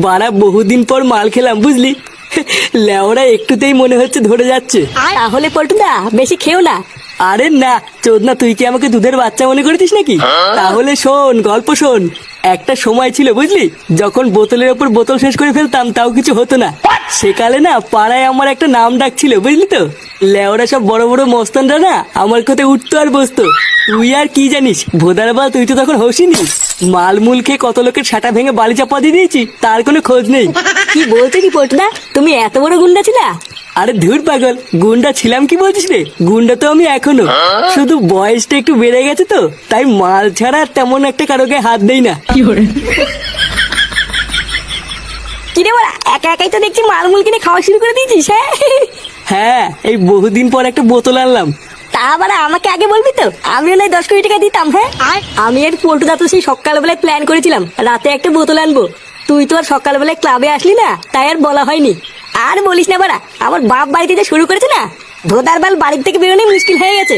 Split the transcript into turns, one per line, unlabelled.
বাড়া বহুদিন পর মাল খেলাম বুঝলি। লেওরা একটুতেই মনে হচ্ছে ধরে যাচ্ছে।
তাহলে পল্টুদা বেশি খেও না।
আরে না চোদনা, তুই কি আমাকে দুধের বাচ্চা মনে করেছিস নাকি? তাহলে শোন, গল্প শোন। একটা সময় ছিল বুঝলি, যখন বোতলের ওপর বোতল শেষ করে ফেলতাম তাও কিছু হতো না। সেকালে না পাড়ায় আমার একটা নাম ডাক ছিল বুঝলি তো। লেওরা সব বড় বড় মস্তানরা না আমার কোথায় উঠতো আর বসতো। তুই আর কি জানিস ভোদার বাল, তুই তো তখন হসিনি। মালমুল খেয়ে কত লোকের ছাটা ভেঙে বালি চাপা দিয়ে দিয়েছি, তার কোনো খোঁজ নেই।
কি বলছো কি পল্টুদা, তুমি এত বড় গুন্ডা ছিলা?
আরে ধুর পাগল, গুন্ডা ছিলাম কি বলছিস রে? গুন্ডা তো আমি এখনো, শুধু বয়সটা একটু বেড়ে গেছে তো, তাই মাল ছাড়া তেমন একটা কারো গায়ে হাত দেই না।
কিরে বড়া, একা একাই তো দেখছি মালমুল কিনে খাওয়া শুরু করে দিয়েছিস। হ্যাঁ
হ্যাঁ, এই বহুদিন পর একটা বোতল আনলাম।
তা আবার আমাকে আগে বলবি তো, আমিও নয় 10 কোটি টাকা দিতাম। হ্যাঁ আমি আর পল্টুদা তো সেই সকালবেলায় প্ল্যান করেছিলাম রাতে একটা বোতল আনবো। তুই তো আর সকালবেলায় ক্লাবে আসলি না, তাই আর বলা হয়নি। আর বলিস না বাড়া, আমার বাপ বাড়িতে যে শুরু করেছে না, ভোদার বাল বাড়ির থেকে বেরোনোই মুশকিল হয়ে গেছে।